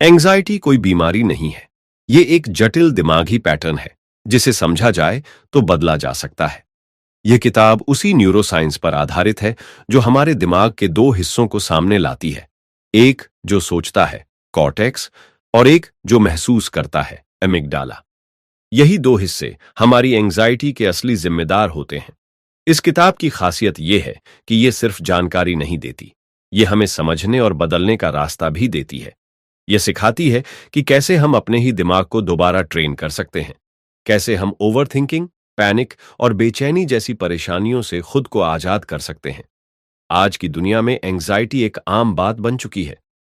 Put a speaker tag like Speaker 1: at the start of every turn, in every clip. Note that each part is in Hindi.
Speaker 1: एंजाइटी कोई बीमारी नहीं है। ये एक जटिल दिमागी पैटर्न है जिसे समझा जाए तो बदला जा सकता है। यह किताब उसी न्यूरोसाइंस पर आधारित है जो हमारे दिमाग के दो हिस्सों को सामने लाती है। एक जो सोचता है, कॉर्टेक्स, और एक जो महसूस करता है, एमिग्डाला। यही दो हिस्से हमारी एंजाइटी के असली जिम्मेदार होते हैं। इस किताब की खासियत यह है कि यह सिर्फ जानकारी नहीं देती, यह हमें समझने और बदलने का रास्ता भी देती है। यह सिखाती है कि कैसे हम अपने ही दिमाग को दोबारा ट्रेन कर सकते हैं, कैसे हम ओवरथिंकिंग, पैनिक और बेचैनी जैसी परेशानियों से खुद को आजाद कर सकते हैं। आज की दुनिया में एंजाइटी एक आम बात बन चुकी है,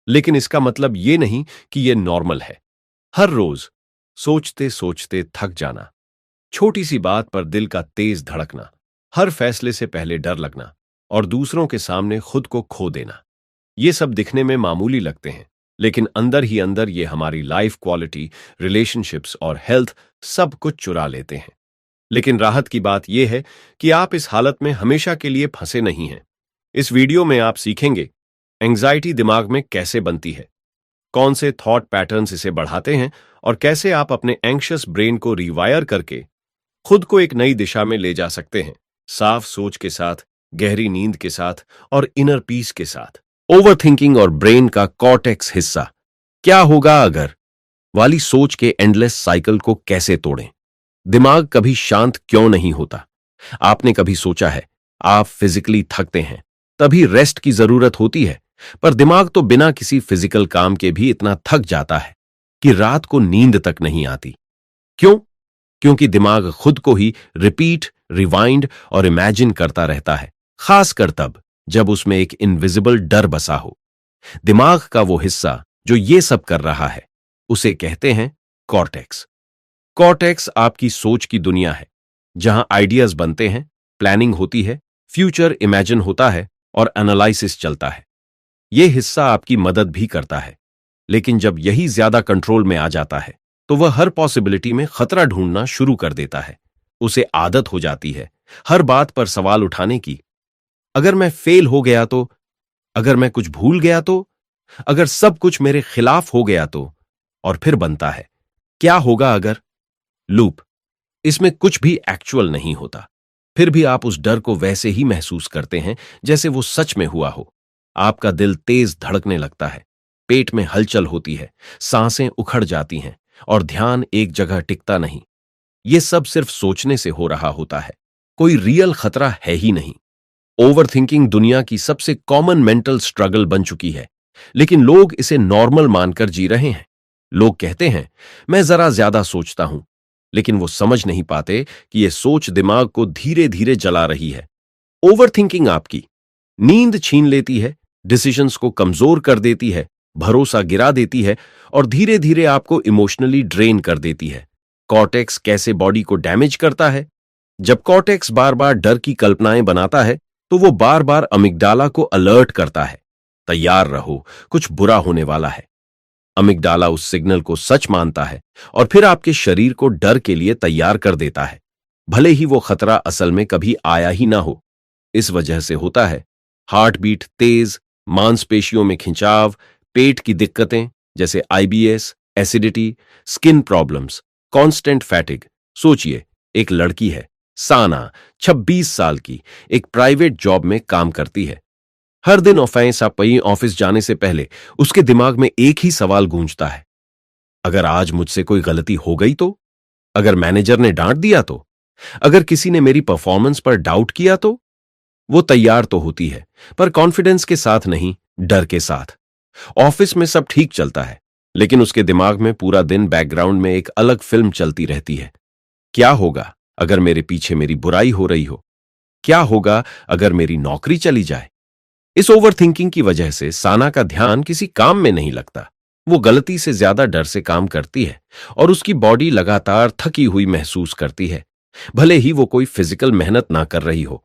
Speaker 1: लेकिन इसका मतलब यह नहीं कि यह नॉर्मल है। हर रोज सोचते सोचते थक जाना, छोटी सी बात पर दिल का तेज धड़कना, हर फैसले से पहले डर लगना और दूसरों के सामने खुद को खो देना, ये सब दिखने में मामूली लगते हैं, लेकिन अंदर ही अंदर ये हमारी लाइफ क्वालिटी, रिलेशनशिप्स और हेल्थ सब कुछ चुरा लेते हैं। लेकिन राहत की बात यह है कि आप इस हालत में हमेशा के लिए फंसे नहीं हैं। इस वीडियो में आप सीखेंगे एंजाइटी दिमाग में कैसे बनती है, कौन से थॉट पैटर्न्स इसे बढ़ाते हैं और कैसे आप अपने एंग्शियस ब्रेन को रिवायर करके खुद को एक नई दिशा में ले जा सकते हैं, साफ सोच के साथ, गहरी नींद के साथ और इनर पीस के साथ। ओवरथिंकिंग और ब्रेन का कॉर्टेक्स हिस्सा, क्या होगा अगर वाली सोच के एंडलेस साइकिल को कैसे तोड़ें। दिमाग कभी शांत क्यों नहीं होता? आपने कभी सोचा है आप फिजिकली थकते हैं तभी रेस्ट की जरूरत होती है, पर दिमाग तो बिना किसी फिजिकल काम के भी इतना थक जाता है कि रात को नींद तक नहीं आती। क्यों? क्योंकि दिमाग खुद को ही रिपीट, रिवाइंड और इमेजिन करता रहता है, खासकर तब जब उसमें एक इनविजिबल डर बसा हो। दिमाग का वो हिस्सा जो ये सब कर रहा है उसे कहते हैं कॉर्टेक्स। कॉर्टेक्स आपकी सोच की दुनिया है, जहां आइडियाज बनते हैं, प्लानिंग होती है, फ्यूचर इमेजिन होता है और एनालिसिस चलता है। यह हिस्सा आपकी मदद भी करता है, लेकिन जब यही ज्यादा कंट्रोल में आ जाता है तो वह हर पॉसिबिलिटी में खतरा ढूंढना शुरू कर देता है। उसे आदत हो जाती है हर बात पर सवाल उठाने की। अगर मैं फेल हो गया तो, अगर मैं कुछ भूल गया तो, अगर सब कुछ मेरे खिलाफ हो गया तो, और फिर बनता है क्या होगा अगर। लूप। इसमें कुछ भी एक्चुअल नहीं होता, फिर भी आप उस डर को वैसे ही महसूस करते हैं जैसे वो सच में हुआ हो। आपका दिल तेज धड़कने लगता है, पेट में हलचल होती है, सांसें उखड़ जाती हैं और ध्यान एक जगह टिकता नहीं। यह सब सिर्फ सोचने से हो रहा होता है, कोई रियल खतरा है ही नहीं। ओवरथिंकिंग दुनिया की सबसे कॉमन मेंटल स्ट्रगल बन चुकी है, लेकिन लोग इसे नॉर्मल मानकर जी रहे हैं। लोग कहते हैं मैं जरा ज्यादा सोचता हूं, लेकिन वो समझ नहीं पाते कि यह सोच दिमाग को धीरे धीरे जला रही है। ओवरथिंकिंग आपकी नींद छीन लेती है, डिसीजंस को कमजोर कर देती है, भरोसा गिरा देती है और धीरे धीरे आपको इमोशनली ड्रेन कर देती है। कॉर्टेक्स कैसे बॉडी को डैमेज करता है? जब कॉर्टेक्स बार बार डर की कल्पनाएं बनाता है तो वो बार बार अमिग्डाला को अलर्ट करता है, तैयार रहो, कुछ बुरा होने वाला है। अमिग्डाला उस सिग्नल को सच मानता है और फिर आपके शरीर को डर के लिए तैयार कर देता है, भले ही वो खतरा असल में कभी आया ही ना हो। इस वजह से होता है हार्ट बीट तेज, मांसपेशियों में खिंचाव, पेट की दिक्कतें जैसे IBS, acidity, skin problems, constant fatigue. सोचिए, एक लड़की है, साना, 26 साल की, एक प्राइवेट जॉब में काम करती है। हर दिन ऑफिस जाने से पहले उसके दिमाग में एक ही सवाल गूंजता है, अगर आज मुझसे कोई गलती हो गई तो, अगर मैनेजर ने डांट दिया तो, अगर किसी ने मेरी परफॉर्मेंस पर डाउट किया तो। वो तैयार तो होती है, पर कॉन्फिडेंस के साथ नहीं, डर के साथ। ऑफिस में सब ठीक चलता है, लेकिन उसके दिमाग में पूरा दिन बैकग्राउंड में एक अलग फिल्म चलती रहती है। क्या होगा अगर मेरे पीछे मेरी बुराई हो रही हो? क्या होगा अगर मेरी नौकरी चली जाए? इस ओवरथिंकिंग की वजह से साना का ध्यान किसी काम में नहीं लगता। वो गलती से ज्यादा डर से काम करती है और उसकी बॉडी लगातार थकी हुई महसूस करती है, भले ही वो कोई फिजिकल मेहनत ना कर रही हो।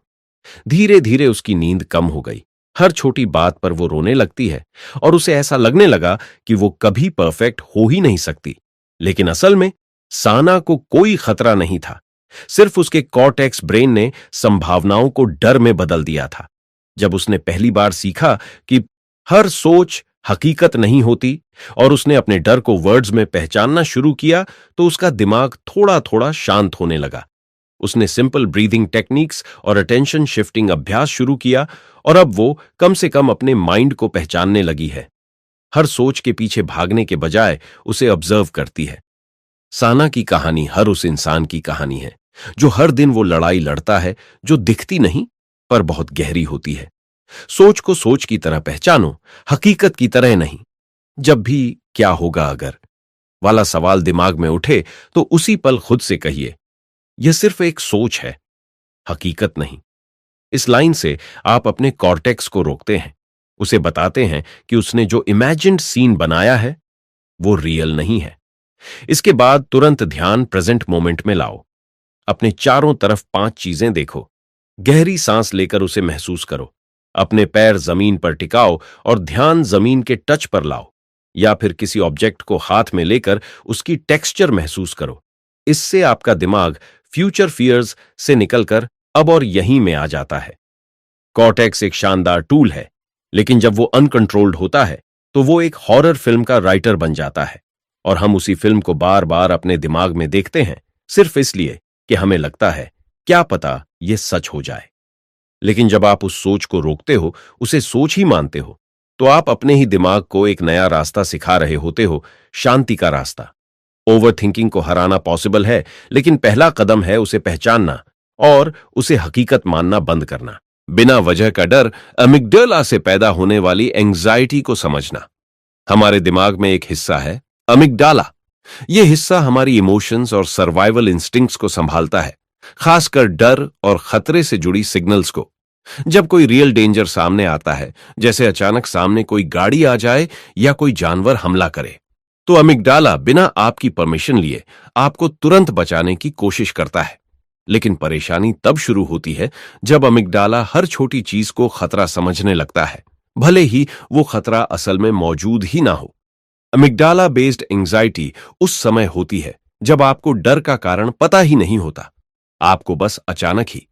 Speaker 1: धीरे धीरे उसकी नींद कम हो गई, हर छोटी बात पर वो रोने लगती है और उसे ऐसा लगने लगा कि वो कभी परफेक्ट हो ही नहीं सकती। लेकिन असल में साना को कोई खतरा नहीं था, सिर्फ उसके कॉर्टेक्स ब्रेन ने संभावनाओं को डर में बदल दिया था। जब उसने पहली बार सीखा कि हर सोच हकीकत नहीं होती और उसने अपने डर को वर्ड्स में पहचानना शुरू किया तो उसका दिमाग थोड़ा थोड़ा शांत होने लगा। उसने सिंपल ब्रीदिंग टेक्निक्स और अटेंशन शिफ्टिंग अभ्यास शुरू किया और अब वो कम से कम अपने माइंड को पहचानने लगी है। हर सोच के पीछे भागने के बजाय उसे ऑब्जर्व करती है। साना की कहानी हर उस इंसान की कहानी है जो हर दिन वो लड़ाई लड़ता है जो दिखती नहीं पर बहुत गहरी होती है। सोच को सोच की तरह पहचानो, हकीकत की तरह नहीं। जब भी क्या होगा अगर वाला सवाल दिमाग में उठे तो उसी पल खुद से कहिए, यह सिर्फ एक सोच है, हकीकत नहीं। इस लाइन से आप अपने कॉर्टेक्स को रोकते हैं। उसे बताते हैं कि उसने जो इमेजिन्ड सीन बनाया है वो रियल नहीं है। इसके बाद तुरंत ध्यान प्रेजेंट मोमेंट में लाओ। अपने चारों तरफ 5 चीजें देखो। गहरी सांस लेकर उसे महसूस करो। अपने पैर जमीन पर टिकाओ और ध्यान जमीन के टच पर लाओ, या फिर किसी ऑब्जेक्ट को हाथ में लेकर उसकी टेक्सचर महसूस करो। इससे आपका दिमाग फ्यूचर फियर्स से निकलकर अब और यहीं में आ जाता है। कॉर्टेक्स एक शानदार टूल है, लेकिन जब वो अनकंट्रोल्ड होता है तो वो एक हॉरर फिल्म का राइटर बन जाता है और हम उसी फिल्म को बार बार अपने दिमाग में देखते हैं सिर्फ इसलिए कि हमें लगता है क्या पता ये सच हो जाए। लेकिन जब आप उस सोच को रोकते हो, उसे सोच ही मानते हो, तो आप अपने ही दिमाग को एक नया रास्ता सिखा रहे होते हो, शांति का रास्ता। ओवर थिंकिंग को हराना पॉसिबल है, लेकिन पहला कदम है उसे पहचानना और उसे हकीकत मानना बंद करना। बिना वजह का डर, अमिगडाला से पैदा होने वाली एंग्जाइटी को समझना। हमारे दिमाग में एक हिस्सा है अमिगडाला। यह हिस्सा हमारी इमोशंस और सर्वाइवल इंस्टिंक्ट्स को संभालता है, खासकर डर और खतरे से जुड़ी सिग्नल्स को। जब कोई रियल डेंजर सामने आता है, जैसे अचानक सामने कोई गाड़ी आ जाए या कोई जानवर हमला करे, तो अमिगडाला बिना आपकी परमिशन लिए आपको तुरंत बचाने की कोशिश करता है। लेकिन परेशानी तब शुरू होती है जब अमिगडाला हर छोटी चीज को खतरा समझने लगता है, भले ही वो खतरा असल में मौजूद ही ना हो। अमिगडाला बेस्ड एंग्जाइटी उस समय होती है जब आपको डर का कारण पता ही नहीं होता। आपको बस अचानक ही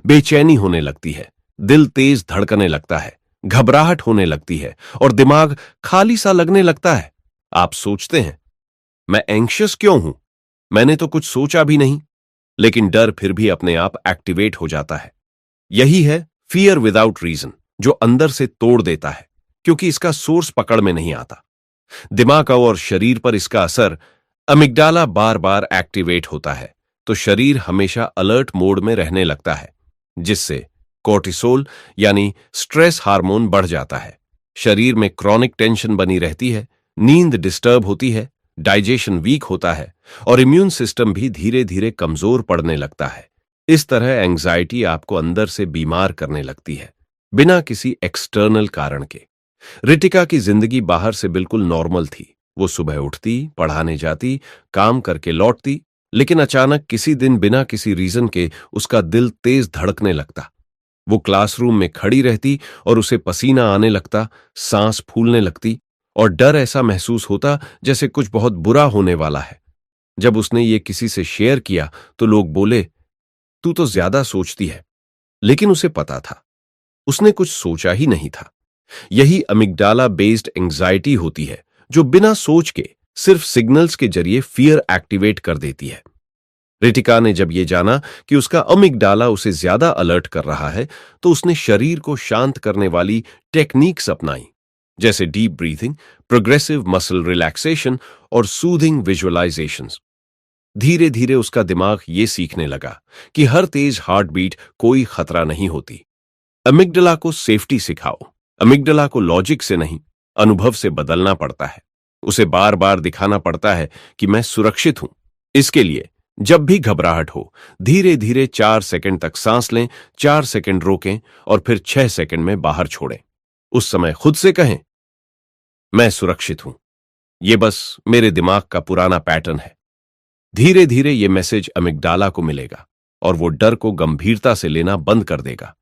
Speaker 1: बेचैनी होने लगती है, दिल तेज धड़कने लगता है, घबराहट होने लगती है और दिमाग खाली सा लगने लगता है। आप सोचते हैं, मैं एंग्शियस क्यों हूं? मैंने तो कुछ सोचा भी नहीं। लेकिन डर फिर भी अपने आप एक्टिवेट हो जाता है। यही है फियर विदाउट रीजन, जो अंदर से तोड़ देता है, क्योंकि इसका सोर्स पकड़ में नहीं आता। दिमाग और शरीर पर इसका असर, अमिगडाला बार बार एक्टिवेट होता है तो शरीर हमेशा अलर्ट मोड में रहने लगता है, जिससे कोर्टिसोल यानी स्ट्रेस हार्मोन बढ़ जाता है। शरीर में क्रॉनिक टेंशन बनी रहती है, नींद डिस्टर्ब होती है, डाइजेशन वीक होता है और इम्यून सिस्टम भी धीरे धीरे कमजोर पड़ने लगता है। इस तरह एंग्जाइटी आपको अंदर से बीमार करने लगती है, बिना किसी एक्सटर्नल कारण के। रितिका की जिंदगी बाहर से बिल्कुल नॉर्मल थी। वो सुबह उठती, पढ़ाने जाती, काम करके लौटती, लेकिन अचानक किसी दिन बिना किसी रीजन के उसका दिल तेज धड़कने लगता। वो क्लासरूम में खड़ी रहती और उसे पसीना आने लगता, सांस फूलने लगती और डर ऐसा महसूस होता जैसे कुछ बहुत बुरा होने वाला है। जब उसने ये किसी से शेयर किया तो लोग बोले, तू तो ज्यादा सोचती है। लेकिन उसे पता था, उसने कुछ सोचा ही नहीं था। यही अमिगडाला बेस्ड एंग्जाइटी होती है, जो बिना सोच के सिर्फ सिग्नल्स के जरिए फियर एक्टिवेट कर देती है। रितिका ने जब ये जाना कि उसका अमिगडाला उसे ज्यादा अलर्ट कर रहा है, तो उसने शरीर को शांत करने वाली टेक्निक्स अपनाई, जैसे deep breathing, progressive muscle relaxation और सूदिंग विजुअलाइजेशंस। धीरे धीरे उसका दिमाग ये सीखने लगा कि हर तेज हार्ट बीट कोई खतरा नहीं होती। अमिगडाला को सेफ्टी सिखाओ। अमिगडाला को लॉजिक से नहीं, अनुभव से बदलना पड़ता है। उसे बार बार दिखाना पड़ता है कि मैं सुरक्षित हूं। इसके लिए जब भी घबराहट हो, धीरे धीरे 4 सेकंड तक सांस लें, 4 सेकंड रोकें और फिर 6 सेकंड में बाहर छोड़ें। उस समय खुद से कहें, मैं सुरक्षित हूं। यह बस मेरे दिमाग का पुराना पैटर्न है। धीरे धीरे यह मैसेज अमिगडाला को मिलेगा और वो डर को गंभीरता से लेना बंद कर देगा।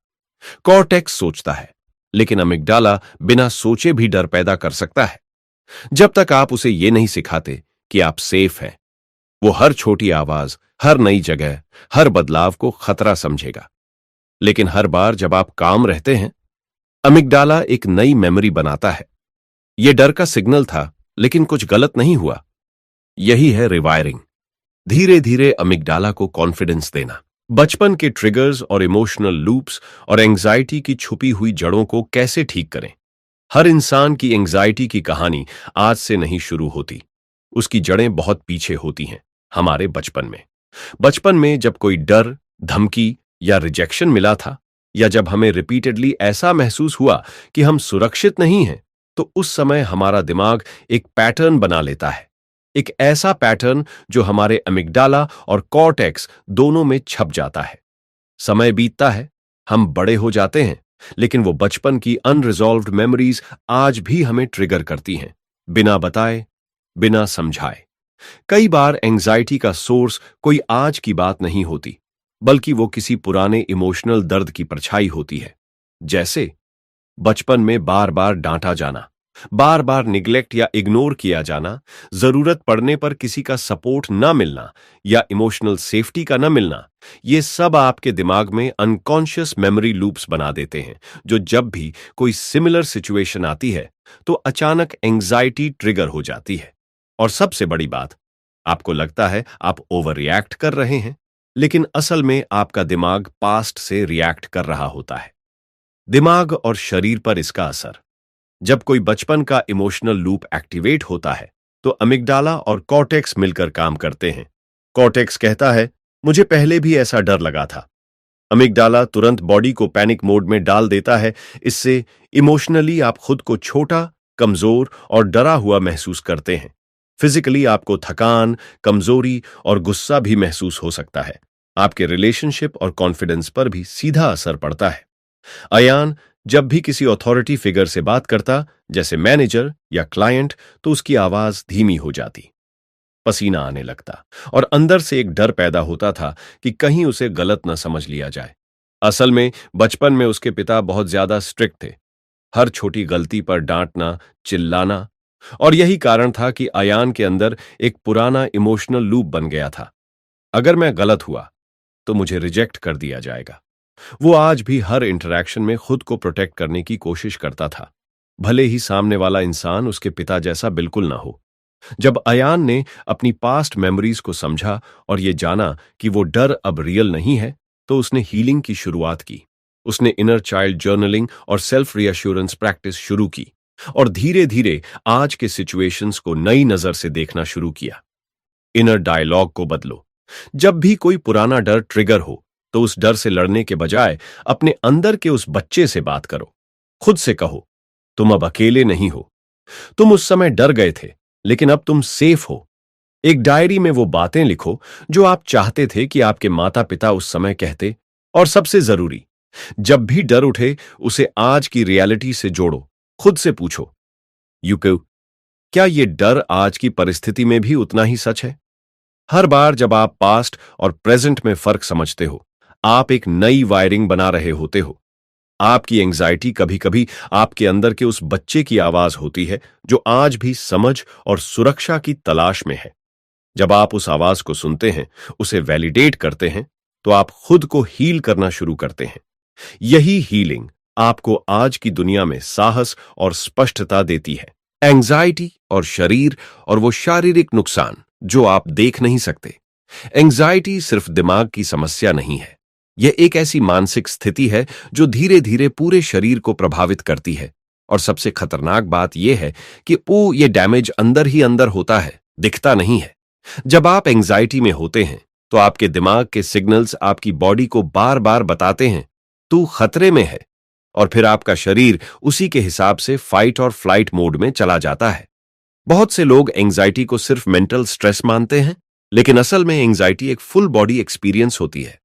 Speaker 1: कॉर्टेक्स सोचता है, लेकिन अमिगडाला बिना सोचे भी डर पैदा कर सकता है। जब तक आप उसे यह नहीं सिखाते कि आप सेफ हैं, वो हर छोटी आवाज, हर नई जगह, हर बदलाव को खतरा समझेगा। लेकिन हर बार जब आप काम रहते हैं, अमिगडाला एक नई मेमोरी बनाता है। यह डर का सिग्नल था, लेकिन कुछ गलत नहीं हुआ। यही है रिवायरिंग। धीरे धीरे अमिगडाला को कॉन्फिडेंस देना। बचपन के ट्रिगर्स और इमोशनल लूप्स और एंजाइटी की छुपी हुई जड़ों को कैसे ठीक करें। हर इंसान की एंजाइटी की कहानी आज से नहीं शुरू होती। उसकी जड़ें बहुत पीछे होती हैं, हमारे बचपन में। बचपन में जब कोई डर, धमकी या रिजेक्शन मिला था, या जब हमें रिपीटेडली ऐसा महसूस हुआ कि हम सुरक्षित नहीं हैं, तो उस समय हमारा दिमाग एक पैटर्न बना लेता है। एक ऐसा पैटर्न जो हमारे अमिगडाला और कॉर्टेक्स दोनों में छप जाता है। समय बीतता है, हम बड़े हो जाते हैं, लेकिन वो बचपन की अनरिजॉल्व्ड मेमोरीज आज भी हमें ट्रिगर करती हैं, बिना बताए, बिना समझाए। कई बार एंजाइटी का सोर्स कोई आज की बात नहीं होती, बल्कि वो किसी पुराने इमोशनल दर्द की परछाई होती है। जैसे बचपन में बार बार डांटा जाना, बार बार निग्लेक्ट या इग्नोर किया जाना, जरूरत पड़ने पर किसी का सपोर्ट न मिलना या इमोशनल सेफ्टी का न मिलना। ये सब आपके दिमाग में अनकॉन्शियस मेमोरी लूप्स बना देते हैं, जो जब भी कोई सिमिलर सिचुएशन आती है तो अचानक एंजाइटी ट्रिगर हो जाती है। और सबसे बड़ी बात, आपको लगता है आप ओवर रिएक्ट कर रहे हैं, लेकिन असल में आपका दिमाग पास्ट से रिएक्ट कर रहा होता है। दिमाग और शरीर पर इसका असर। जब कोई बचपन का इमोशनल लूप एक्टिवेट होता है, तो अमिगडाला और कॉर्टेक्स मिलकर काम करते हैं। कॉर्टेक्स कहता है, मुझे पहले भी ऐसा डर लगा था। अमिगडाला तुरंत बॉडी को पैनिक मोड में डाल देता है। इससे इमोशनली आप खुद को छोटा, कमजोर और डरा हुआ महसूस करते हैं। फिजिकली आपको थकान, कमजोरी और गुस्सा भी महसूस हो सकता है। आपके रिलेशनशिप और कॉन्फिडेंस पर भी सीधा असर पड़ता है। अयान जब भी किसी अथॉरिटी फिगर से बात करता, जैसे मैनेजर या क्लाइंट, तो उसकी आवाज धीमी हो जाती, पसीना आने लगता और अंदर से एक डर पैदा होता था कि कहीं उसे गलत न समझ लिया जाए। असल में बचपन में उसके पिता बहुत ज्यादा स्ट्रिक्ट थे, हर छोटी गलती पर डांटना, चिल्लाना। और यही कारण था कि अयान के अंदर एक पुराना इमोशनल लूप बन गया था। अगर मैं गलत हुआ तो मुझे रिजेक्ट कर दिया जाएगा। वो आज भी हर इंटरैक्शन में खुद को प्रोटेक्ट करने की कोशिश करता था, भले ही सामने वाला इंसान उसके पिता जैसा बिल्कुल ना हो। जब अयान ने अपनी पास्ट मेमोरीज को समझा और ये जाना कि वो डर अब रियल नहीं है, तो उसने हीलिंग की शुरुआत की। उसने इनर चाइल्ड जर्नलिंग और सेल्फ रीअश्योरेंस प्रैक्टिस शुरू की और धीरे धीरे आज के सिचुएशंस को नई नजर से देखना शुरू किया। इनर डायलॉग को बदलो। जब भी कोई पुराना डर ट्रिगर हो, तो उस डर से लड़ने के बजाय अपने अंदर के उस बच्चे से बात करो। खुद से कहो, तुम अब अकेले नहीं हो। तुम उस समय डर गए थे, लेकिन अब तुम सेफ हो। एक डायरी में वो बातें लिखो जो आप चाहते थे कि आपके माता पिता उस समय कहते। और सबसे जरूरी, जब भी डर उठे, उसे आज की रियलिटी से जोड़ो। खुद से पूछो, यूको, क्या ये डर आज की परिस्थिति में भी उतना ही सच है? हर बार जब आप पास्ट और प्रेजेंट में फर्क समझते हो, आप एक नई वायरिंग बना रहे होते हो। आपकी एंजाइटी कभी कभी आपके अंदर के उस बच्चे की आवाज होती है जो आज भी समझ और सुरक्षा की तलाश में है। जब आप उस आवाज को सुनते हैं, उसे वैलिडेट करते हैं, तो आप खुद को हील करना शुरू करते हैं। यही हीलिंग आपको आज की दुनिया में साहस और स्पष्टता देती है। एंजाइटी और शरीर और वो शारीरिक नुकसान जो आप देख नहीं सकते। एंजाइटी सिर्फ दिमाग की समस्या नहीं है, यह एक ऐसी मानसिक स्थिति है जो धीरे धीरे पूरे शरीर को प्रभावित करती है। और सबसे खतरनाक बात यह है कि ये डैमेज अंदर ही अंदर होता है, दिखता नहीं है। जब आप एंजाइटी में होते हैं, तो आपके दिमाग के सिग्नल्स आपकी बॉडी को बार बार बताते हैं, तू खतरे में है। और फिर आपका शरीर उसी के हिसाब से फाइट और फ्लाइट मोड में चला जाता है। बहुत से लोग एंजाइटी को सिर्फ मेंटल स्ट्रेस मानते हैं, लेकिन असल में एंजाइटी एक फुल बॉडी एक्सपीरियंस होती है।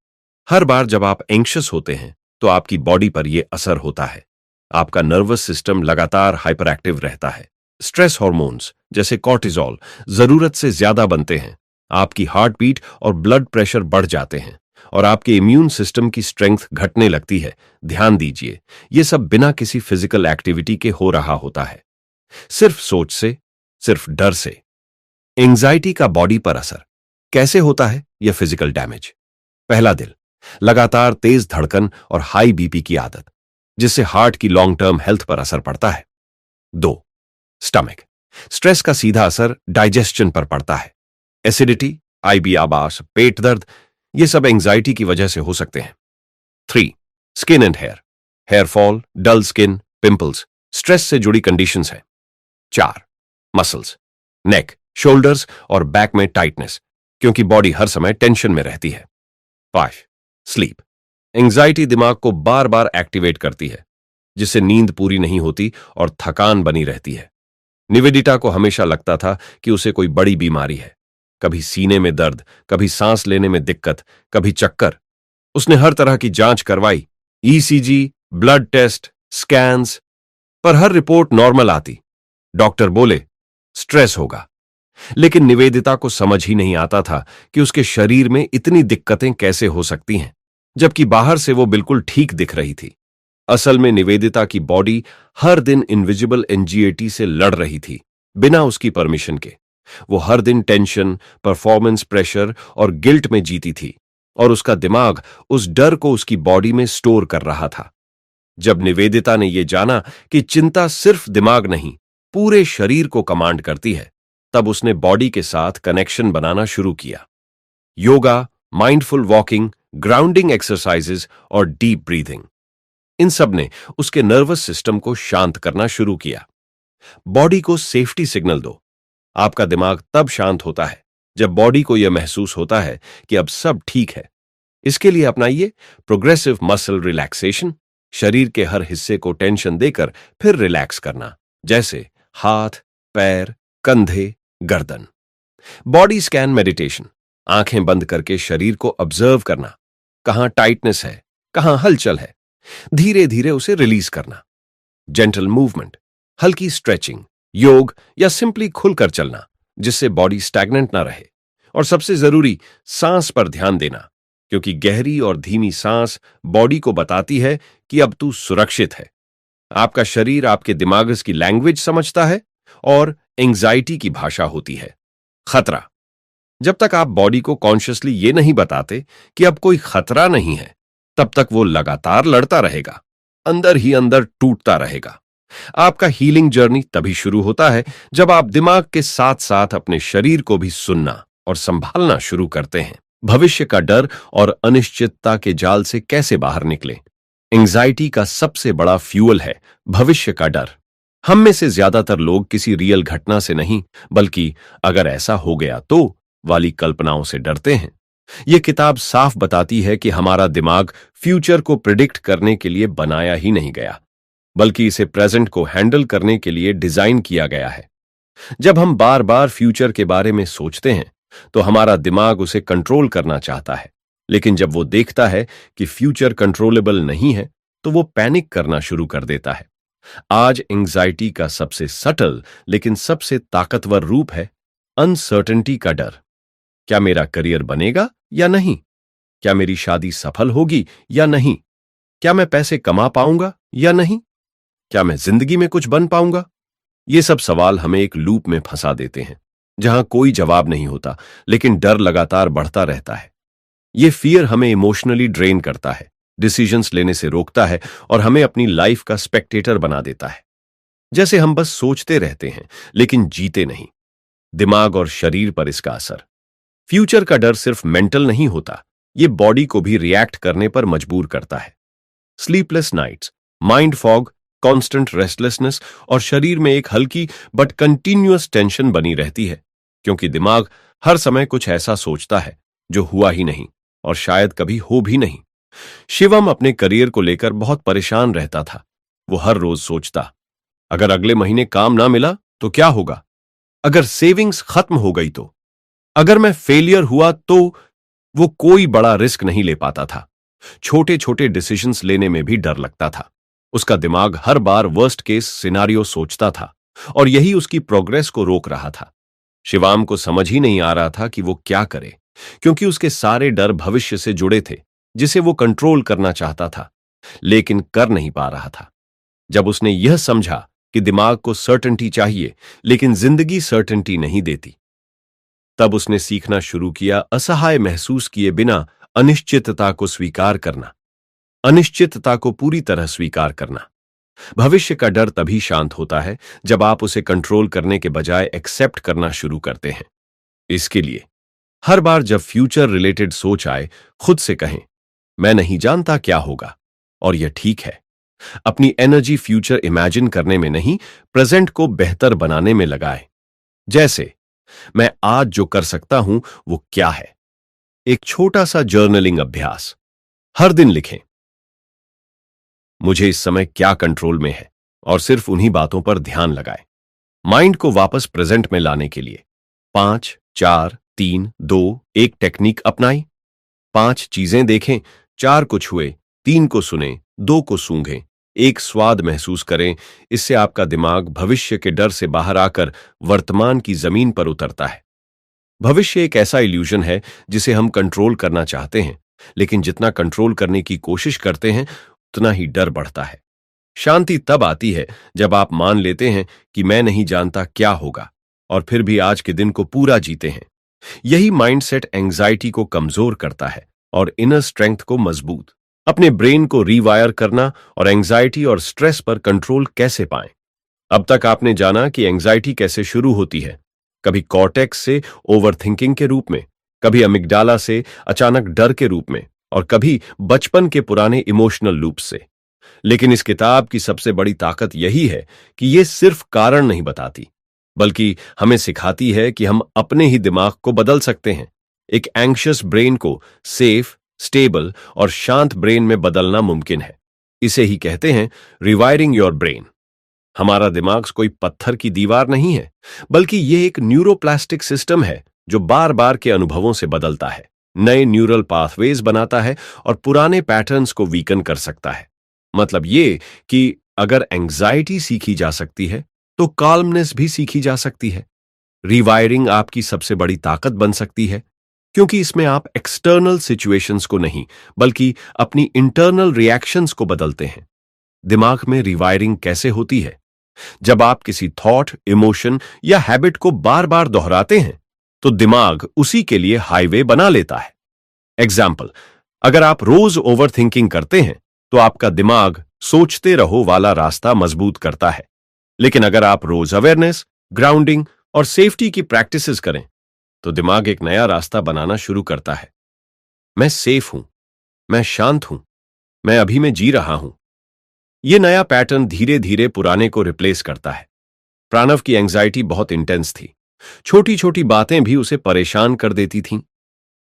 Speaker 1: हर बार जब आप एंग्शियस होते हैं, तो आपकी बॉडी पर यह असर होता है। आपका नर्वस सिस्टम लगातार हाइपर एक्टिव रहता है। स्ट्रेस हार्मोन्स जैसे कॉर्टिजोल जरूरत से ज्यादा बनते हैं। आपकी हार्ट बीट और ब्लड प्रेशर बढ़ जाते हैं और आपके इम्यून सिस्टम की स्ट्रेंथ घटने लगती है। ध्यान दीजिए, यह सब बिना किसी फिजिकल एक्टिविटी के हो रहा होता है, सिर्फ सोच से, सिर्फ डर से। एंजाइटी का बॉडी पर असर कैसे होता है? यह फिजिकल डैमेज। पहला, दिल, लगातार तेज धड़कन और हाई बीपी की आदत, जिससे हार्ट की लॉन्ग टर्म हेल्थ पर असर पड़ता है। 2, स्टमक। स्ट्रेस का सीधा असर डाइजेशन पर पड़ता है। एसिडिटी, आईबी आबास, पेट दर्द, ये सब एंजाइटी की वजह से हो सकते हैं। 3. Skin and hair. Hair fall, dull skin, pimples stress से जुड़ी कंडीशंस हैं। 4. मसल्स। नेक, शोल्डर्स और बैक में टाइटनेस, क्योंकि बॉडी हर समय टेंशन में रहती है। 5. स्लीप। एंजाइटी दिमाग को बार बार एक्टिवेट करती है, जिससे नींद पूरी नहीं होती और थकान बनी रहती है। निवेदिता को हमेशा लगता था कि उसे कोई बड़ी बीमारी है। कभी सीने में दर्द, कभी सांस लेने में दिक्कत, कभी चक्कर। उसने हर तरह की जांच करवाई, ईसीजी, ब्लड टेस्ट, स्कैन्स, पर हर रिपोर्ट नॉर्मल आती। डॉक्टर बोले स्ट्रेस होगा, लेकिन निवेदिता को समझ ही नहीं आता था कि उसके शरीर में इतनी दिक्कतें कैसे हो सकती हैं, जबकि बाहर से वो बिल्कुल ठीक दिख रही थी। असल में निवेदिता की बॉडी हर दिन इनविजिबल एंजाइटी से लड़ रही थी, बिना उसकी परमिशन के। वो हर दिन टेंशन, परफॉर्मेंस प्रेशर और गिल्ट में जीती थी, और उसका दिमाग उस डर को उसकी बॉडी में स्टोर कर रहा था। जब निवेदिता ने यह जाना कि चिंता सिर्फ दिमाग नहीं, पूरे शरीर को कमांड करती है, तब उसने बॉडी के साथ कनेक्शन बनाना शुरू किया। Yoga, mindful walking, grounding exercises और डीप ब्रीथिंग, इन सब ने उसके नर्वस सिस्टम को शांत करना शुरू किया। बॉडी को सेफ्टी सिग्नल दो। आपका दिमाग तब शांत होता है जब बॉडी को यह महसूस होता है कि अब सब ठीक है। इसके लिए अपनाइए प्रोग्रेसिव मसल रिलैक्सेशन। शरीर के हर हिस्से को टेंशन देकर फिर रिलैक्स करना, जैसे हाथ, पैर, कंधे, गर्दन। Body scan meditation. आंखें बंद करके शरीर को ऑब्जर्व करना, कहां टाइटनेस है, कहां हलचल है, धीरे धीरे उसे रिलीज करना। जेंटल मूवमेंट, हल्की स्ट्रेचिंग, योग या सिंपली खुलकर चलना, जिससे बॉडी स्टैग्नेंट ना रहे। और सबसे जरूरी, सांस पर ध्यान देना, क्योंकि गहरी और धीमी सांस बॉडी को बताती है कि अब तू सुरक्षित है। आपका शरीर आपके दिमाग की लैंग्वेज समझता है और एंजाइटी की भाषा होती है खतरा। जब तक आप बॉडी को कॉन्शियसली ये नहीं बताते कि अब कोई खतरा नहीं है, तब तक वो लगातार लड़ता रहेगा, अंदर ही अंदर टूटता रहेगा। आपका हीलिंग जर्नी तभी शुरू होता है जब आप दिमाग के साथ साथ अपने शरीर को भी सुनना और संभालना शुरू करते हैं। भविष्य का डर और अनिश्चितता के जाल से कैसे बाहर निकलें? एंजाइटी का सबसे बड़ा फ्यूल है भविष्य का डर। हम में से ज्यादातर लोग किसी रियल घटना से नहीं, बल्कि अगर ऐसा हो गया तो वाली कल्पनाओं से डरते हैं। यह किताब साफ बताती है कि हमारा दिमाग फ्यूचर को प्रिडिक्ट करने के लिए बनाया ही नहीं गया, बल्कि इसे प्रेजेंट को हैंडल करने के लिए डिजाइन किया गया है। जब हम बार बार फ्यूचर के बारे में सोचते हैं, तो हमारा दिमाग उसे कंट्रोल करना चाहता है, लेकिन जब वो देखता है कि फ्यूचर कंट्रोलेबल नहीं है, तो वो पैनिक करना शुरू कर देता है। आज एंजाइटी का सबसे सटल लेकिन सबसे ताकतवर रूप है अनसर्टेनिटी का डर। क्या मेरा करियर बनेगा या नहीं? क्या मेरी शादी सफल होगी या नहीं? क्या मैं पैसे कमा पाऊंगा या नहीं? क्या मैं जिंदगी में कुछ बन पाऊंगा? ये सब सवाल हमें एक लूप में फंसा देते हैं, जहां कोई जवाब नहीं होता, लेकिन डर लगातार बढ़ता रहता है। ये फियर हमें इमोशनली ड्रेन करता है, डिसीजंस लेने से रोकता है और हमें अपनी लाइफ का स्पेक्टेटर बना देता है। जैसे हम बस सोचते रहते हैं लेकिन जीते नहीं। दिमाग और शरीर पर इसका असर। फ्यूचर का डर सिर्फ मेंटल नहीं होता, ये बॉडी को भी रिएक्ट करने पर मजबूर करता है। Sleepless nights, mind fog, constant restlessness और शरीर में एक हल्की बट कंटिन्यूअस टेंशन बनी रहती है, क्योंकि दिमाग हर समय कुछ ऐसा सोचता है जो हुआ ही नहीं और शायद कभी हो भी नहीं। शिवम अपने करियर को लेकर बहुत परेशान रहता था। वो हर रोज सोचता, अगर अगले महीने काम ना मिला तो क्या होगा? अगर सेविंग्स खत्म हो गई तो? अगर मैं फेलियर हुआ तो? वो कोई बड़ा रिस्क नहीं ले पाता था। छोटे छोटे डिसीजंस लेने में भी डर लगता था। उसका दिमाग हर बार वर्स्ट केस सिनारियो सोचता था, और यही उसकी प्रोग्रेस को रोक रहा था। शिवाम को समझ ही नहीं आ रहा था कि वो क्या करे, क्योंकि उसके सारे डर भविष्य से जुड़े थे, जिसे वो कंट्रोल करना चाहता था, लेकिन कर नहीं पा रहा था। जब उसने यह समझा कि दिमाग को सर्टेनिटी चाहिए, लेकिन जिंदगी सर्टेनिटी नहीं देती, तब उसने सीखना शुरू किया असहाय महसूस किए बिना अनिश्चितता को स्वीकार करना, अनिश्चितता को पूरी तरह स्वीकार करना। भविष्य का डर तभी शांत होता है जब आप उसे कंट्रोल करने के बजाय एक्सेप्ट करना शुरू करते हैं। इसके लिए हर बार जब फ्यूचर रिलेटेड सोच आए, खुद से कहें, मैं नहीं जानता क्या होगा, और यह ठीक है। अपनी एनर्जी फ्यूचर इमेजिन करने में नहीं, प्रेजेंट को बेहतर बनाने में लगाएं। जैसे, मैं आज जो कर सकता हूं वो क्या है। एक छोटा सा जर्नलिंग अभ्यास। हर दिन लिखें, मुझे इस समय क्या कंट्रोल में है, और सिर्फ उन्हीं बातों पर ध्यान लगाएं। माइंड को वापस प्रेजेंट में लाने के लिए 5, 4, 3, 2, 1 टेक्निक अपनाई। 5 चीजें देखें, 4 को छुए, 3 को सुने, 2 को सूंघें, 1 स्वाद महसूस करें। इससे आपका दिमाग भविष्य के डर से बाहर आकर वर्तमान की जमीन पर उतरता है। भविष्य एक ऐसा इल्यूजन है जिसे हम कंट्रोल करना चाहते हैं, लेकिन जितना कंट्रोल करने की कोशिश करते हैं उतना ही डर बढ़ता है। शांति तब आती है जब आप मान लेते हैं कि मैं नहीं जानता क्या होगा, और फिर भी आज के दिन को पूरा जीते हैं। यही माइंडसेट एंजाइटी को कमजोर करता है और इनर स्ट्रेंथ को मजबूत। अपने ब्रेन को रीवायर करना और एंजाइटी और स्ट्रेस पर कंट्रोल कैसे पाएं। अब तक आपने जाना कि एंजाइटी कैसे शुरू होती है, कभी कॉर्टेक्स से ओवरथिंकिंग के रूप में, कभी अमिगडाला से अचानक डर के रूप में, और कभी बचपन के पुराने इमोशनल लूप से। लेकिन इस किताब की सबसे बड़ी ताकत यही है कि ये सिर्फ कारण नहीं बताती, बल्कि हमें सिखाती है कि हम अपने ही दिमाग को बदल सकते हैं। एक एंग्शियस ब्रेन को सेफ, स्टेबल और शांत ब्रेन में बदलना मुमकिन है। इसे ही कहते हैं रिवायरिंग योर ब्रेन। हमारा दिमाग कोई पत्थर की दीवार नहीं है, बल्कि यह एक न्यूरोप्लास्टिक सिस्टम है जो बार बार के अनुभवों से बदलता है, नए न्यूरल पाथवेज बनाता है और पुराने पैटर्न्स को वीकन कर सकता है। मतलब ये कि अगर एंग्जाइटी सीखी जा सकती है तो काल्मनेस भी सीखी जा सकती है। रिवायरिंग आपकी सबसे बड़ी ताकत बन सकती है, क्योंकि इसमें आप एक्सटर्नल सिचुएशंस को नहीं, बल्कि अपनी इंटरनल रिएक्शंस को बदलते हैं। दिमाग में रिवायरिंग कैसे होती है? जब आप किसी थॉट, इमोशन या हैबिट को बार बार दोहराते हैं तो दिमाग उसी के लिए हाईवे बना लेता है। एग्जाम्पल, अगर आप रोज ओवरथिंकिंग करते हैं तो आपका दिमाग सोचते रहो वाला रास्ता मजबूत करता है। लेकिन अगर आप रोज अवेयरनेस, ग्राउंडिंग और सेफ्टी की प्रैक्टिसेस करें तो दिमाग एक नया रास्ता बनाना शुरू करता है। मैं सेफ हूं, मैं शांत हूं, मैं अभी में जी रहा हूं। यह नया पैटर्न धीरे धीरे पुराने को रिप्लेस करता है। प्रणव की एंजाइटी बहुत इंटेंस थी। छोटी छोटी बातें भी उसे परेशान कर देती थीं।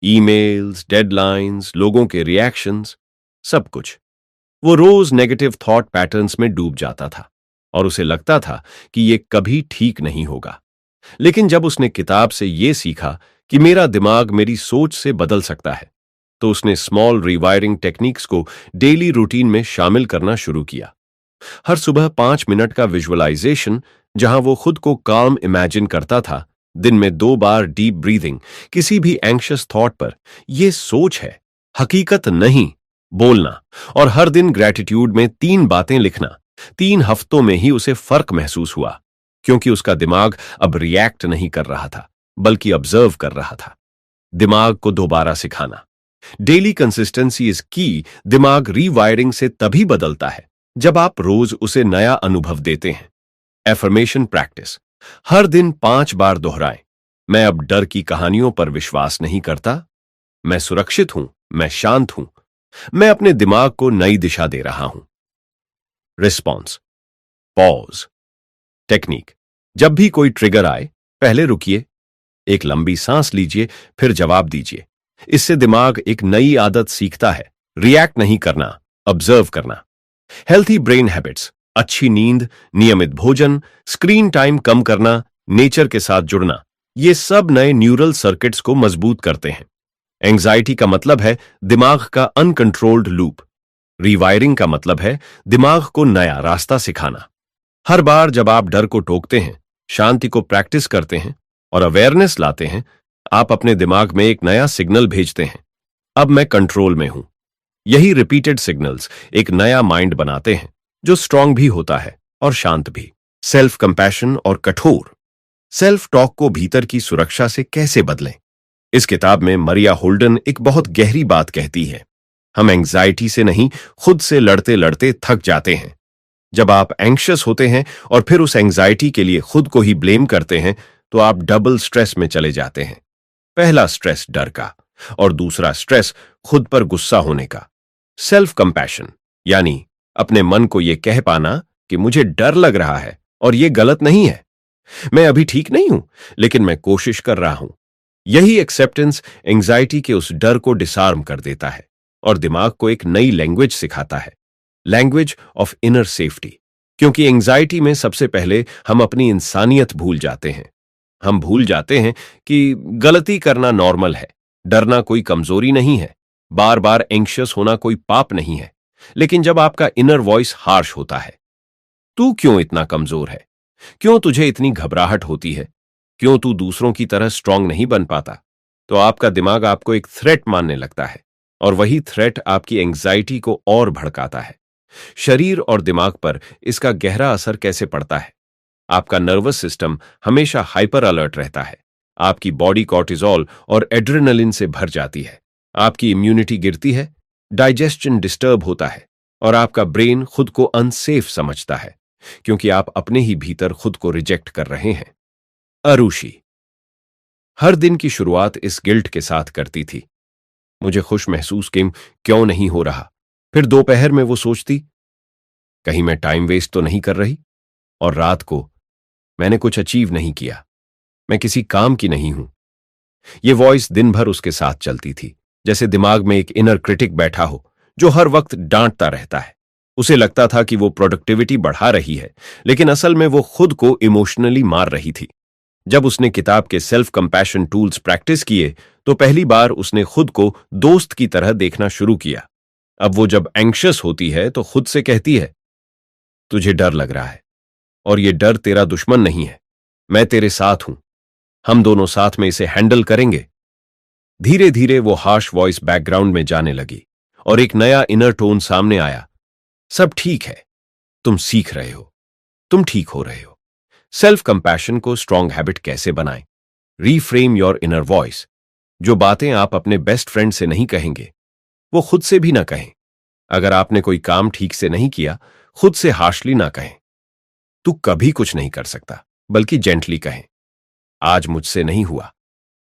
Speaker 1: ईमेल्स, डेडलाइंस, लोगों के रिएक्शंस, सब कुछ। वो रोज नेगेटिव थॉट पैटर्न्स में डूब जाता था और उसे लगता था कि ये कभी ठीक नहीं होगा। लेकिन जब उसने किताब से ये सीखा कि मेरा दिमाग मेरी सोच से बदल सकता है, तो उसने स्मॉल रिवायरिंग टेक्निक्स को डेली रूटीन में शामिल करना शुरू किया। हर सुबह 5 मिनट का विजुअलाइजेशन, जहां वो खुद को काम इमेजिन करता था। दिन में 2 बार डीप ब्रीदिंग, किसी भी एंग्शियस थॉट पर यह सोच है, हकीकत नहीं, बोलना। और हर दिन ग्रेटिट्यूड में 3 बातें लिखना। 3 हफ्तों में ही उसे फर्क महसूस हुआ, क्योंकि उसका दिमाग अब रिएक्ट नहीं कर रहा था, बल्कि ऑब्जर्व कर रहा था। दिमाग को दोबारा सिखाना। डेली कंसिस्टेंसी इज की। दिमाग रीवायरिंग से तभी बदलता है जब आप रोज उसे नया अनुभव देते हैं। Affirmation practice. हर दिन 5 बार दोहराएं, मैं अब डर की कहानियों पर विश्वास नहीं करता, मैं सुरक्षित हूं, मैं शांत हूं, मैं अपने दिमाग को नई दिशा दे रहा हूं। रिस्पॉन्स। Pause technique. जब भी कोई ट्रिगर आए, पहले रुकिए, एक लंबी सांस लीजिए, फिर जवाब दीजिए। इससे दिमाग एक नई आदत सीखता है, रिएक्ट नहीं करना, ऑब्जर्व करना। Healthy brain habits. अच्छी नींद, नियमित भोजन, स्क्रीन टाइम कम करना, नेचर के साथ जुड़ना, ये सब नए न्यूरल सर्किट्स को मजबूत करते हैं। एंग्जाइटी का मतलब है दिमाग का अनकंट्रोल्ड लूप। रीवायरिंग का मतलब है दिमाग को नया रास्ता सिखाना। हर बार जब आप डर को टोकते हैं, शांति को प्रैक्टिस करते हैं और अवेयरनेस लाते हैं, आप अपने दिमाग में एक नया सिग्नल भेजते हैं, अब मैं कंट्रोल में हूं। यही रिपीटेड सिग्नल्स एक नया माइंड बनाते हैं, जो स्ट्रांग भी होता है और शांत भी। सेल्फ कंपैशन और कठोर सेल्फ टॉक को भीतर की सुरक्षा से कैसे बदलें? इस किताब में मरिया होल्डन एक बहुत गहरी बात कहती है। हम एंग्जाइटी से नहीं, खुद से लड़ते लड़ते थक जाते हैं। जब आप एंग्शियस होते हैं और फिर उस एंग्जाइटी के लिए खुद को ही ब्लेम करते हैं, तो आप डबल स्ट्रेस में चले जाते हैं। पहला स्ट्रेस डर का, और दूसरा स्ट्रेस खुद पर गुस्सा होने का। सेल्फ कंपैशन यानी अपने मन को यह कह पाना कि मुझे डर लग रहा है और यह गलत नहीं है, मैं अभी ठीक नहीं हूं, लेकिन मैं कोशिश कर रहा हूं। यही एक्सेप्टेंस एंग्जाइटी के उस डर को डिसआर्म कर देता है और दिमाग को एक नई लैंग्वेज सिखाता है, लैंग्वेज ऑफ इनर सेफ्टी। क्योंकि एंग्जाइटी में सबसे पहले हम अपनी इंसानियत भूल जाते हैं। हम भूल जाते हैं कि गलती करना नॉर्मल है, डरना कोई कमजोरी नहीं है, बार बार एंग्शियस होना कोई पाप नहीं है। लेकिन जब आपका इनर वॉइस हार्श होता है, तू क्यों इतना कमजोर है, क्यों तुझे इतनी घबराहट होती है, क्यों तू दूसरों की तरह स्ट्रांग नहीं बन पाता, तो आपका दिमाग आपको एक थ्रेट मानने लगता है और वही थ्रेट आपकी एंग्जाइटी को और भड़काता है। शरीर और दिमाग पर इसका गहरा असर कैसे पड़ता है? आपका नर्वस सिस्टम हमेशा हाइपर अलर्ट रहता है, आपकी बॉडी कॉर्टिजोल और एड्रेनलिन से भर जाती है, आपकी इम्यूनिटी गिरती है, डाइजेशन डिस्टर्ब होता है और आपका ब्रेन खुद को अनसेफ समझता है, क्योंकि आप अपने ही भीतर खुद को रिजेक्ट कर रहे हैं। अरुषि हर दिन की शुरुआत इस गिल्ट के साथ करती थी, मुझे खुश महसूस क्यों नहीं हो रहा। फिर दोपहर में वो सोचती, कहीं मैं टाइम वेस्ट तो नहीं कर रही, और रात को, मैंने कुछ अचीव नहीं किया, मैं किसी काम की नहीं हूं। ये वॉइस दिन भर उसके साथ चलती थी, जैसे दिमाग में एक इनर क्रिटिक बैठा हो जो हर वक्त डांटता रहता है। उसे लगता था कि वो प्रोडक्टिविटी बढ़ा रही है, लेकिन असल में वो खुद को इमोशनली मार रही थी। जब उसने किताब के सेल्फ कंपैशन टूल्स प्रैक्टिस किए, तो पहली बार उसने खुद को दोस्त की तरह देखना शुरू किया। अब वो जब एंग्शियस होती है तो खुद से कहती है, तुझे डर लग रहा है, और ये डर तेरा दुश्मन नहीं है, मैं तेरे साथ हूं, हम दोनों साथ में इसे हैंडल करेंगे। धीरे धीरे वो हार्श वॉइस बैकग्राउंड में जाने लगी और एक नया इनर टोन सामने आया, सब ठीक है, तुम सीख रहे हो, तुम ठीक हो रहे हो। सेल्फ कंपैशन को स्ट्रॉन्ग हैबिट कैसे बनाएं? Reframe your inner voice. जो बातें आप अपने बेस्ट फ्रेंड से नहीं कहेंगे, वो खुद से भी ना कहें। अगर आपने कोई काम ठीक से नहीं किया, खुद से हार्शली ना कहें, तू कभी कुछ नहीं कर सकता, बल्कि जेंटली कहें, आज मुझसे नहीं हुआ,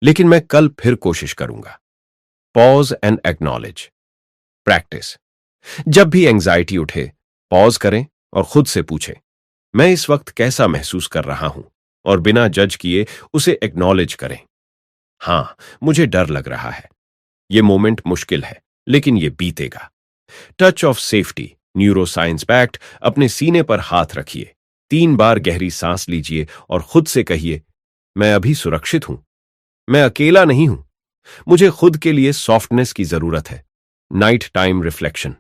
Speaker 1: लेकिन मैं कल फिर कोशिश करूंगा। Pause and acknowledge. प्रैक्टिस। जब भी एंग्जाइटी उठे, पॉज करें और खुद से पूछें, मैं इस वक्त कैसा महसूस कर रहा हूं, और बिना जज किए उसे एक्नॉलेज करें। हां, मुझे डर लग रहा है, यह मोमेंट मुश्किल है, लेकिन यह बीतेगा। Touch of safety, neuroscience backed. अपने सीने पर हाथ रखिए, 3 बार गहरी सांस लीजिए और खुद से कहिए, मैं अभी सुरक्षित हूं, मैं अकेला नहीं हूं, मुझे खुद के लिए सॉफ्टनेस की जरूरत है। Night time reflection.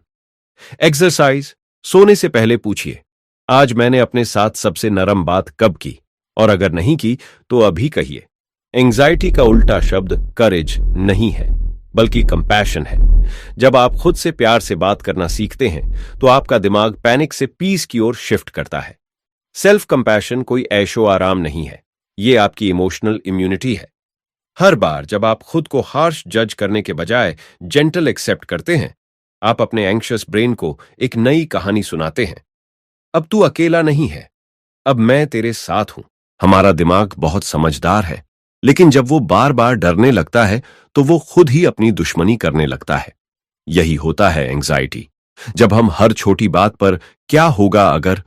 Speaker 1: एक्सरसाइज। सोने से पहले पूछिए, आज मैंने अपने साथ सबसे नरम बात कब की, और अगर नहीं की तो अभी कहिए। एंग्जाइटी का उल्टा शब्द करेज नहीं है, बल्कि कंपैशन है। जब आप खुद से प्यार से बात करना सीखते हैं, तो आपका दिमाग पैनिक से पीस की ओर शिफ्ट करता है। सेल्फ कंपैशन कोई ऐशो आराम नहीं है, ये आपकी इमोशनल इम्यूनिटी है। हर बार जब आप खुद को हार्श जज करने के बजाय जेंटल एक्सेप्ट करते हैं, आप अपने एंग्शियस ब्रेन को एक नई कहानी सुनाते हैं। अब तू अकेला नहीं है, अब मैं तेरे साथ हूं। हमारा दिमाग बहुत समझदार है, लेकिन जब वो बार बार डरने लगता है, तो वो खुद ही अपनी दुश्मनी करने लगता है। यही होता है एंग्जाइटी। जब हम हर छोटी बात पर क्या होगा अगर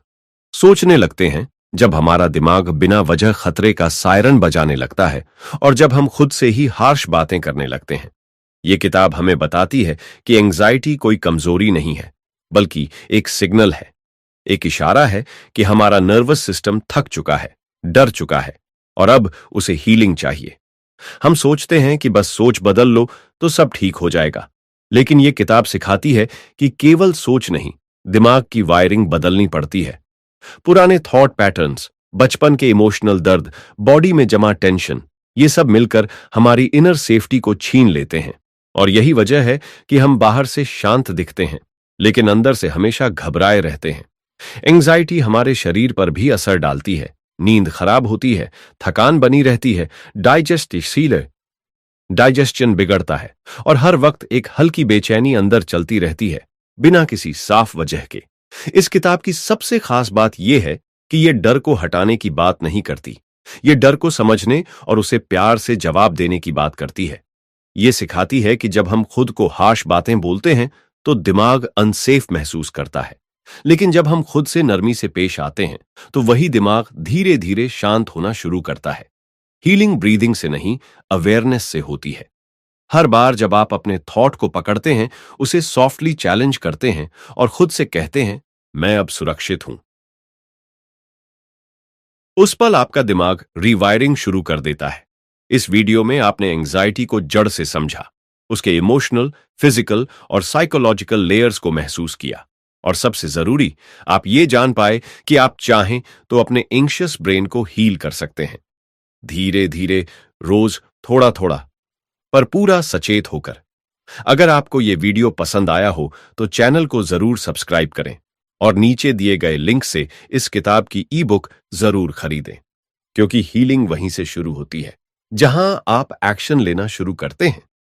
Speaker 1: सोचने लगते हैं, जब हमारा दिमाग बिना वजह खतरे का सायरन बजाने लगता है, और जब हम खुद से ही हार्श बातें करने लगते हैं। ये किताब हमें बताती है कि एंग्जाइटी कोई कमजोरी नहीं है, बल्कि एक सिग्नल है, एक इशारा है कि हमारा नर्वस सिस्टम थक चुका है, डर चुका है, और अब उसे हीलिंग चाहिए। हम सोचते हैं कि बस सोच बदल लो तो सब ठीक हो जाएगा, लेकिन यह किताब सिखाती है कि केवल सोच नहीं, दिमाग की वायरिंग बदलनी पड़ती है। पुराने थॉट पैटर्न्स, बचपन के इमोशनल दर्द, बॉडी में जमा टेंशन, ये सब मिलकर हमारी इनर सेफ्टी को छीन लेते हैं, और यही वजह है कि हम बाहर से शांत दिखते हैं, लेकिन अंदर से हमेशा घबराए रहते हैं। एंग्जाइटी हमारे शरीर पर भी असर डालती है, नींद खराब होती है, थकान बनी रहती है, डाइजेशन बिगड़ता है, और हर वक्त एक हल्की बेचैनी अंदर चलती रहती है, बिना किसी साफ वजह के। इस किताब की सबसे खास बात यह है कि यह डर को हटाने की बात नहीं करती। यह डर को समझने और उसे प्यार से जवाब देने की बात करती है। यह सिखाती है कि जब हम खुद को हाश बातें बोलते हैं तो दिमाग अनसेफ महसूस करता है, लेकिन जब हम खुद से नरमी से पेश आते हैं तो वही दिमाग धीरे धीरे शांत होना शुरू करता है। हीलिंग ब्रीदिंग से नहीं, अवेयरनेस से होती है। हर बार जब आप अपने थॉट को पकड़ते हैं, उसे सॉफ्टली चैलेंज करते हैं और खुद से कहते हैं, मैं अब सुरक्षित हूं, उस पल आपका दिमाग रीवायरिंग शुरू कर देता है। इस वीडियो में आपने एंजाइटी को जड़ से समझा, उसके इमोशनल, फिजिकल और साइकोलॉजिकल लेयर्स को महसूस किया, और सबसे जरूरी, आप ये जान पाए कि आप चाहें तो अपने एंग्शियस ब्रेन को हील कर सकते हैं, धीरे धीरे, रोज, थोड़ा थोड़ा, पर पूरा सचेत होकर। अगर आपको ये वीडियो पसंद आया हो तो चैनल को जरूर सब्सक्राइब करें और नीचे दिए गए लिंक से इस किताब की ई बुक जरूर खरीदें, क्योंकि हीलिंग वहीं से शुरू होती है जहां आप एक्शन लेना शुरू करते हैं।